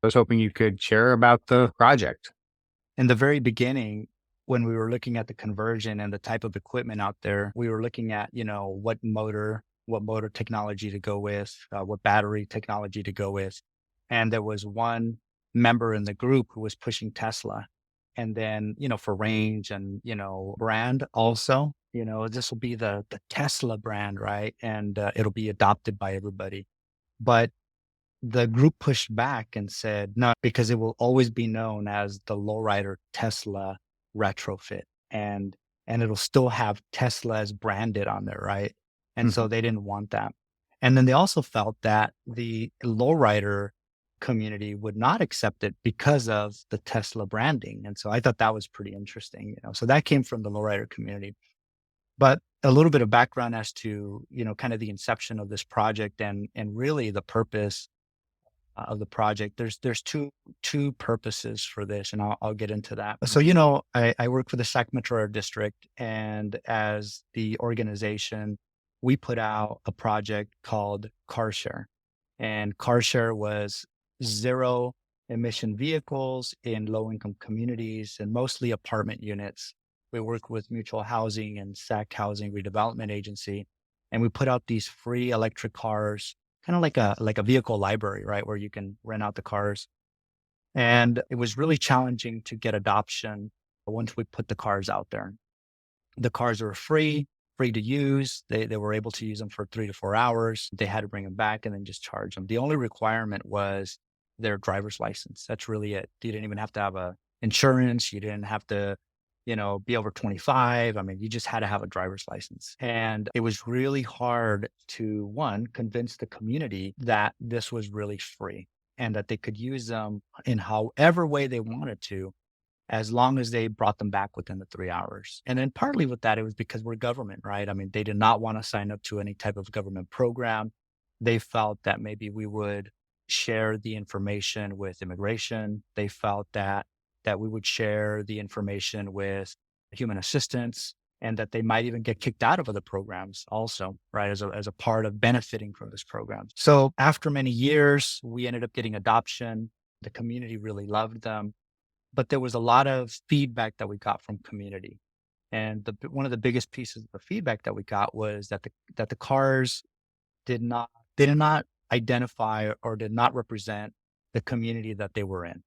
I was hoping you could share about the project. In the very beginning, when we were looking at the conversion and the type of equipment out there, we were looking at, what motor technology to go with, what battery technology to go with. And there was one member in the group who was pushing Tesla. And then, for range and, brand also, this will be the Tesla brand, right? And it'll be adopted by everybody. But the group pushed back and said, "No, because it will always be known as the Lowrider Tesla retrofit, and it'll still have Tesla as branded on there, right?" And Mhm. so they didn't want that. And then they also felt that the Lowrider community would not accept it because of the Tesla branding. And so I thought that was pretty interesting, So that came from the Lowrider community. But a little bit of background as to, kind of the inception of this project and really the purpose of the project. There's two purposes for this, and I'll get into that. So, Mhm. I work for the Sacramento Metro District, and as the organization, we put out a project called Car Share, and Car Share was zero emission vehicles in low income communities and mostly apartment units. We work with Mutual Housing and SAC Housing Redevelopment Agency, and we put out these free electric cars, kind of like a vehicle library, right? Where you can rent out the cars. And it was really challenging to get adoption once we put the cars out there. The cars were free to use. They were able to use them for 3 to 4 hours. They had to bring them back and then just charge them. The only requirement was their driver's license. That's really it. You didn't even have to have a insurance. You didn't have to, be over 25. I mean, you just had to have a driver's license. And it was really hard to, one, convince the community that this was really free and that they could use them in however way they wanted to, as long as they brought them back within the 3 hours. And then partly with that, it was because we're government, right? I mean, they did not want to sign up to any type of government program. They felt that maybe we would share the information with immigration. They felt that we would share the information with human assistance, and that they might even get kicked out of other programs also, right? As a part of benefiting from this program. So after many years, we ended up getting adoption. The community really loved them, but there was a lot of feedback that we got from community. And one of the biggest pieces of the feedback that we got was that the cars did not did not identify or did not represent the community that they were in.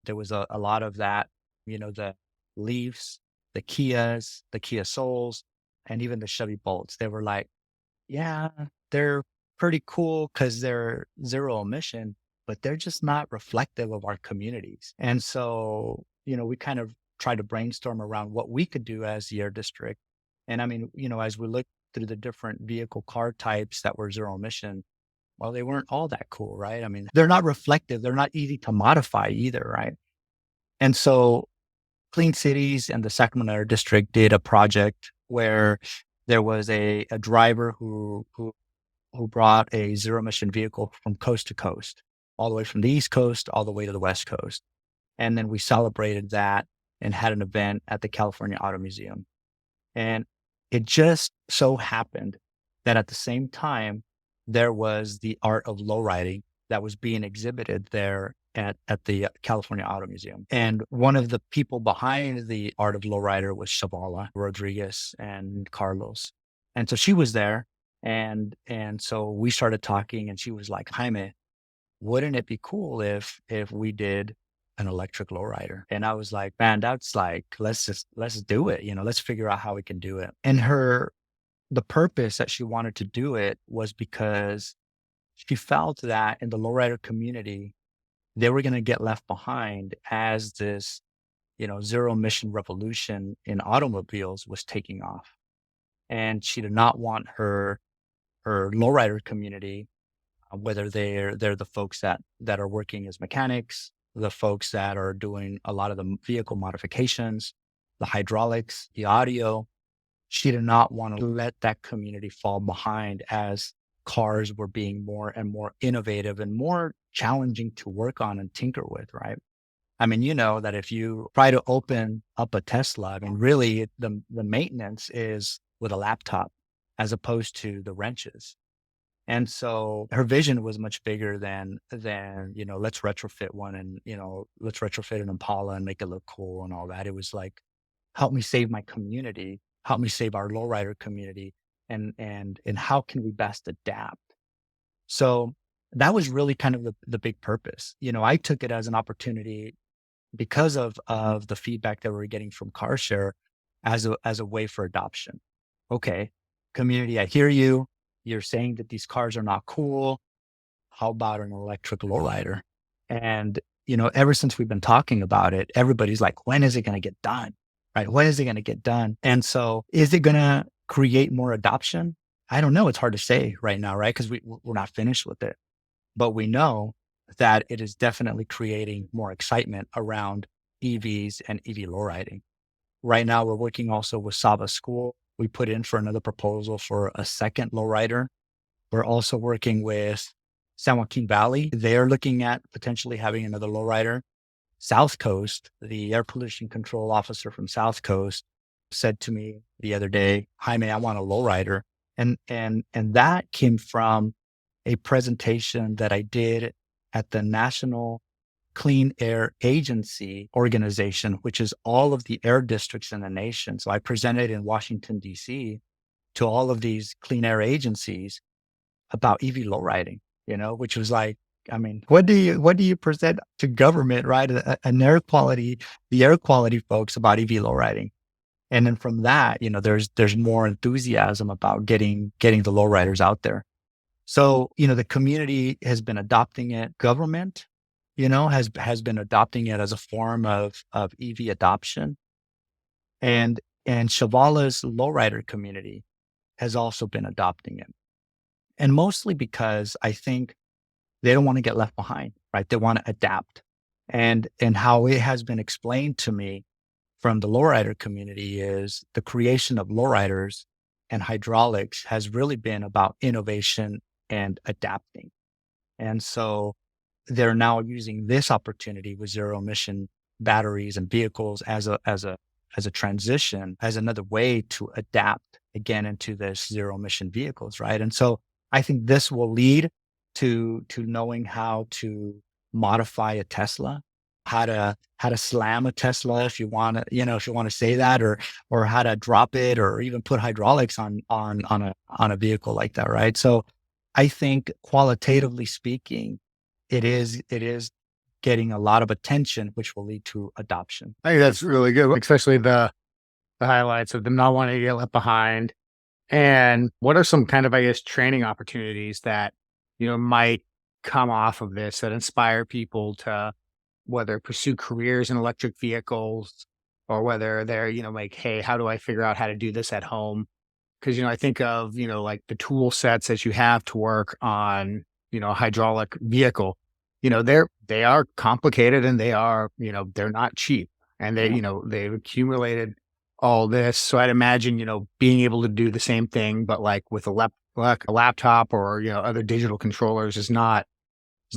There was a lot of that, the Leafs, the Kias, the Kia Souls, and even the Chevy Bolts. They were like, yeah, they're pretty cool because they're zero emission, but they're just not reflective of our communities. And so, we kind of tried to brainstorm around what we could do as the air district. And I mean, as we looked through the different vehicle car types that were zero emission, well, they weren't all that cool, right? I mean, they're not reflective. They're not easy to modify either, right? And so Clean Cities and the Sacramento Metro District did a project where there was a driver who brought a zero emission vehicle from coast to coast, all the way from the East Coast, all the way to the West Coast. And then we celebrated that and had an event at the California Auto Museum. And it just so happened that at the same time, there was the art of lowriding that was being exhibited there at the California Auto Museum. And one of the people behind the art of lowrider was Shavala Rodriguez and Carlos. And so she was there. And so we started talking, and she was like, "Jaime, wouldn't it be cool if we did an electric lowrider?" And I was like, "Man, that's like, let's do it. Let's figure out how we can do it." And the purpose that she wanted to do it was because she felt that in the lowrider community, they were going to get left behind as this, zero emission revolution in automobiles was taking off. And she did not want her lowrider community, whether they're the folks that are working as mechanics, the folks that are doing a lot of the vehicle modifications, the hydraulics, the audio. She did not want to let that community fall behind as cars were being more and more innovative and more challenging to work on and tinker with, right? I mean, you know that if you try to open up a Tesla, I mean, really the maintenance is with a laptop as opposed to the wrenches. And so her vision was much bigger than, let's retrofit one and, let's retrofit an Impala and make it look cool and all that. It was like, help me save my community, help me save our lowrider community, and how can we best adapt? So that was really kind of the big purpose. I took it as an opportunity because of the feedback that we were getting from CarShare as a way for adoption. Okay, community, I hear you. You're saying that these cars are not cool. How about an electric lowrider? And ever since we've been talking about it, everybody's like, when is it going to get done? Right? When is it going to get done? And so, is it going to create more adoption? I don't know. It's hard to say right now, right? Because we're not finished with it, but we know that it is definitely creating more excitement around EVs and EV lowriding. Right now, we're working also with Saba School. We put in for another proposal for a second lowrider. We're also working with San Joaquin Valley. They're looking at potentially having another lowrider. South Coast, the air pollution control officer from South Coast said to me the other day, Jaime, I want a lowrider. And that came from a presentation that I did at the National Clean Air Agency organization, which is all of the air districts in the nation. So I presented in Washington, D.C. to all of these clean air agencies about EV lowriding, which was like, I mean, what do you present to government, right? An air quality, the air quality folks about EV lowriding. And then from that, there's more enthusiasm about getting the lowriders out there. So, the community has been adopting it. Government, has been adopting it as a form of EV adoption. And Shavala's lowrider community has also been adopting it. And mostly because I think they don't want to get left behind, right? They want to adapt. And how it has been explained to me from the lowrider community is the creation of lowriders and hydraulics has really been about innovation and adapting. And so they're now using this opportunity with zero emission batteries and vehicles as a transition, as another way to adapt again into this zero emission vehicles, right? And so I think this will lead to knowing how to modify a Tesla, how to slam a Tesla if you want to, if you want to say that, or how to drop it, or even put hydraulics on a vehicle like that, right? So I think qualitatively speaking, it is getting a lot of attention, which will lead to adoption. I think that's really good, especially the highlights of them not wanting to get left behind. And what are some kind of, I guess, training opportunities that, might come off of this that inspire people to whether pursue careers in electric vehicles or whether they're, like, hey, how do I figure out how to do this at home? Because, I think of, like the tool sets that you have to work on, a hydraulic vehicle, they are complicated and they are, they're not cheap and they, they've accumulated all this. So I'd imagine, being able to do the same thing, but like with like a laptop or, other digital controllers is not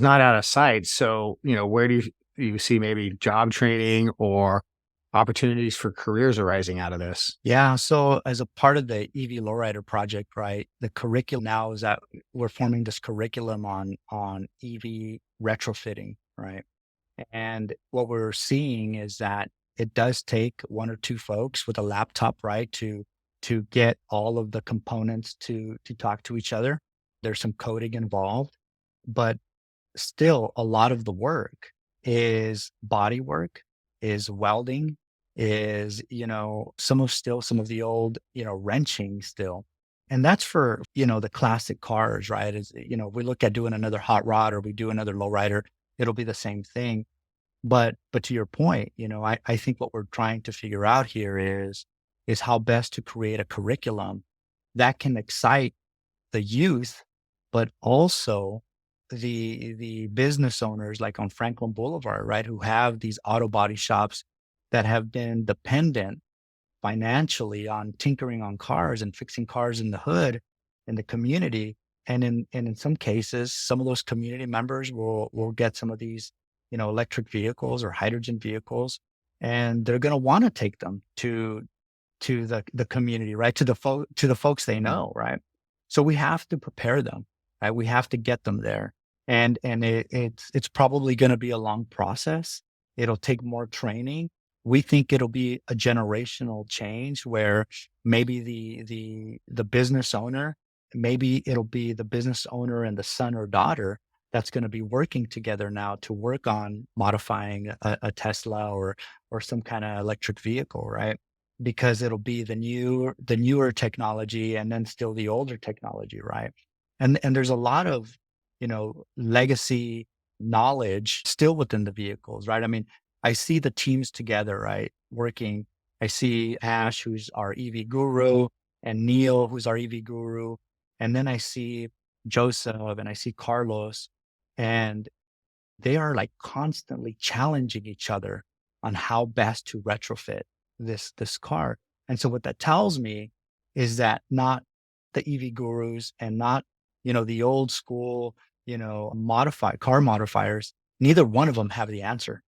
out of sight. So, where do you see maybe job training or opportunities for careers arising out of this? Yeah. So as a part of the EV Lowrider project, right, the curriculum now is that we're forming this curriculum on EV retrofitting, right? And what we're seeing is that it does take one or two folks with a laptop, right, to get all of the components to talk to each other. There's some coding involved, but still a lot of the work is body work, is welding, is, some of the old, wrenching still. And that's for, the classic cars, right? Is, we look at doing another hot rod or we do another lowrider, it'll be the same thing. But to your point, I think what we're trying to figure out here is how best to create a curriculum that can excite the youth, but also the business owners like on Franklin Boulevard, right, who have these auto body shops that have been dependent financially on tinkering on cars and fixing cars in the hood in the community. And in some cases, some of those community members will get some of these, electric vehicles or hydrogen vehicles, and they're going to want to take them to the community, right? To the folks they know, right? So we have to prepare them. right? We have to get them there. It's probably going to be a long process. It'll take more training. We think it'll be a generational change where maybe the business owner, maybe it'll be the business owner and the son or daughter that's going to be working together now to work on modifying a Tesla or some kind of electric vehicle, right? Because it'll be the newer technology and then still the older technology, right? And there's a lot of, legacy knowledge still within the vehicles, right? I mean, I see the teams together, right, working. I see Ash, who's our EV guru, and Neil, who's our EV guru, and then I see Joseph and I see Carlos, and they are like constantly challenging each other on how best to retrofit this car. And so what that tells me is that not the EV gurus and not, the old school, car modifiers, neither one of them have the answer.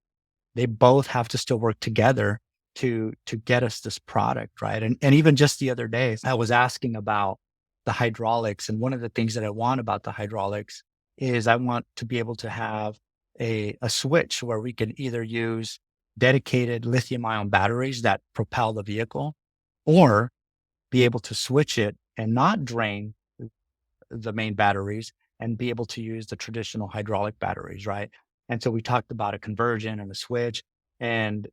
They both have to still work together to get us this product, right? And even just the other day, I was asking about the hydraulics, and one of the things that I want about the hydraulics is I want to be able to have a switch where we can either use dedicated lithium-ion batteries that propel the vehicle, or be able to switch it and not drain the main batteries and be able to use the traditional hydraulic batteries, right? And so we talked about a conversion and a switch, and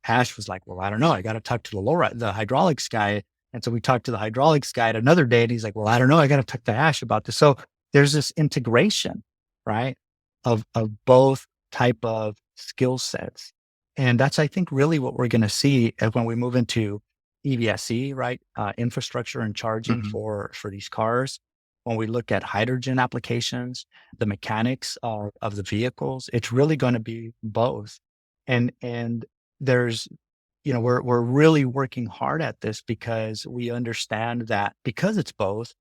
Ash was like, "Well, I don't know. I got to talk to the hydraulics guy." And so we talked to the hydraulics guy at another day, and he's like, "Well, I don't know. I got to talk to Ash about this." So there's this integration, right, of both type of skill sets, and that's, I think, really what we're going to see when we move into EVSE, right, infrastructure and charging Mhm. for these cars. When we look at hydrogen applications, the mechanics of the vehicles, it's really going to be both. And there's, we're really working hard at this because we understand that because it's both,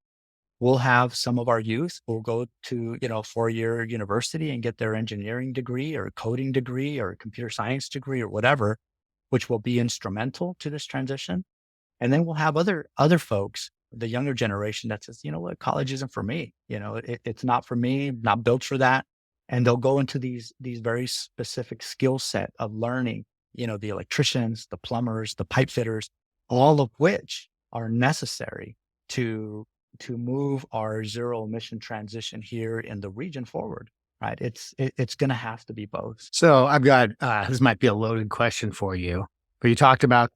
we'll have some of our youth will go to, 4-year university and get their engineering degree or coding degree or computer science degree or whatever, which will be instrumental to this transition. And then we'll have other folks, the younger generation that says, "You know what, college isn't for me. It's not for me, not built for that." And they'll go into these very specific skill set of learning, the electricians, the plumbers, the pipe fitters, all of which are necessary to move our zero emission transition here in the region forward. Right. It's going to have to be both. So I've got this might be a loaded question for you, but you talked about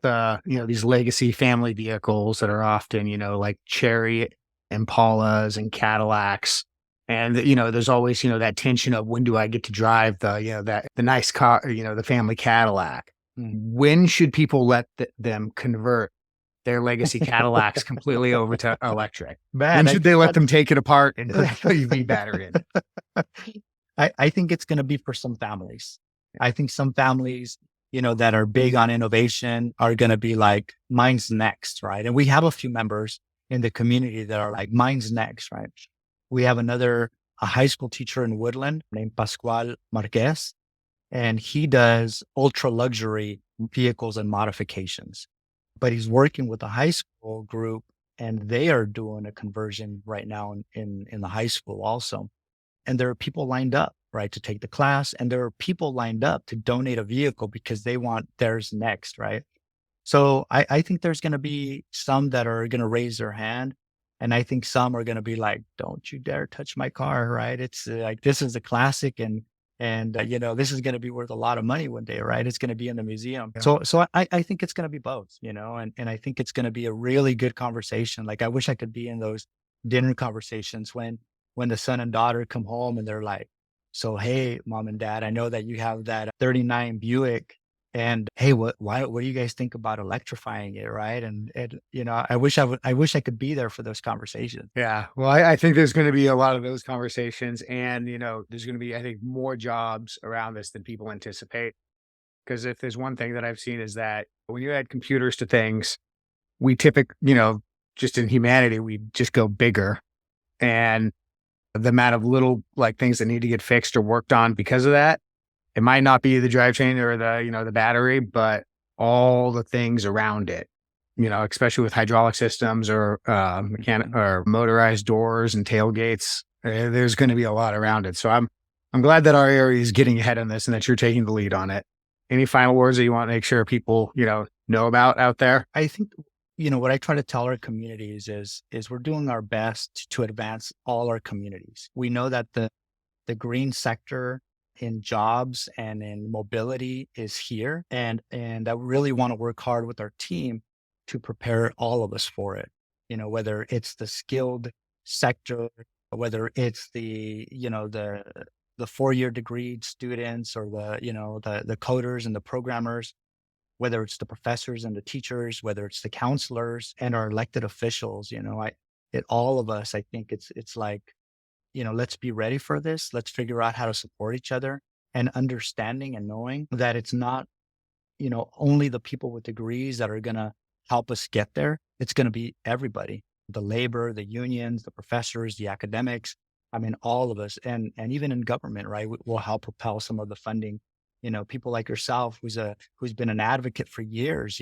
these legacy family vehicles that are often like Cherry Impalas and Cadillacs, and there's always that tension of when do I get to drive the nice car, the family Cadillac. When should people let them convert their legacy Cadillacs completely over to electric? Man, When should they let them take it apart and put the EV battery in? I think it's going to be for some families. I think some families, that are big on innovation are going to be like, mine's next, right? And we have a few members in the community that are like, mine's next, right? We have a high school teacher in Woodland named Pascual Marquez, and he does ultra luxury vehicles and modifications. But he's working with a high school group, and they are doing a conversion right now in the high school also. And there are people lined up, right, to take the class. And there are people lined up to donate a vehicle because they want theirs next, right? So I think there's going to be some that are going to raise their hand. And I think some are going to be like, "Don't you dare touch my car," right? It's like, this is a classic, and this is going to be worth a lot of money one day, right? It's going to be in the museum. Yeah. So I think it's going to be both, and I think it's going to be a really good conversation. Like, I wish I could be in those dinner conversations when the son and daughter come home and they're like, "So, hey, mom and dad, I know that you have that 39 Buick, and hey, what do you guys think about electrifying it?" Right. And I wish I could be there for those conversations. Yeah. Well, I think there's going to be a lot of those conversations, and, there's going to be, I think, more jobs around this than people anticipate. Because if there's one thing that I've seen is that when you add computers to things, we just in humanity, we just go bigger. And the amount of little like things that need to get fixed or worked on because of that, it might not be the drivetrain or the battery, but all the things around it, especially with hydraulic systems or mechanic or motorized doors and tailgates. There's going to be a lot around it. So I'm glad that our area is getting ahead on this and that you're taking the lead on it. Any final words that you want to make sure people, know about out there? I think, what I try to tell our communities is we're doing our best to advance all our communities. We know that the green sector in jobs and in mobility is here. And I really want to work hard with our team to prepare all of us for it. Whether it's the skilled sector, whether it's the 4-year degree students, or the coders and the programmers, whether it's the professors and the teachers, whether it's the counselors and our elected officials. All of us, I think it's like, let's be ready for this. Let's figure out how to support each other, and understanding and knowing that it's not, only the people with degrees that are going to help us get there. It's going to be everybody, the labor, the unions, the professors, the academics. I mean, all of us, and even in government, right? Will help propel some of the funding. People like yourself, who's been an advocate for years,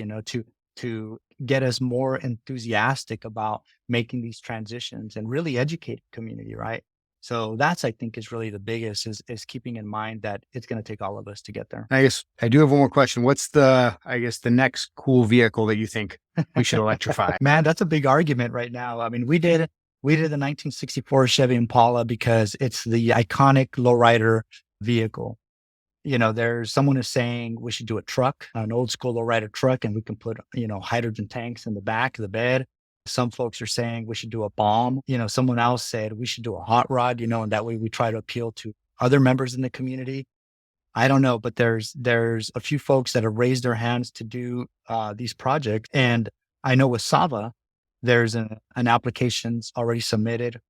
to get us more enthusiastic about making these transitions and really educate the community, right? So that's, I think, is really the biggest, is keeping in mind that it's going to take all of us to get there. I guess I do have one more question. What's the next cool vehicle that you think we should electrify? Man, that's a big argument right now. I mean, we did the 1964 Chevy Impala because it's the iconic lowrider vehicle. There's someone is saying we should do a truck, an old school lowrider truck, and we can put, hydrogen tanks in the back of the bed. Some folks are saying we should do a bomb. Someone else said we should do a hot rod, and that way we try to appeal to other members in the community. I don't know, but there's a few folks that have raised their hands to do these projects. And I know with Sava, there's an application's already submitted.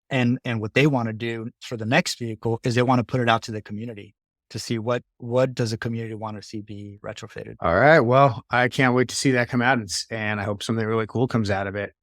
And what they want to do for the next vehicle is they want to put it out to the community to see what does the community want to see be retrofitted. All right. Well, I can't wait to see that come out, and I hope something really cool comes out of it.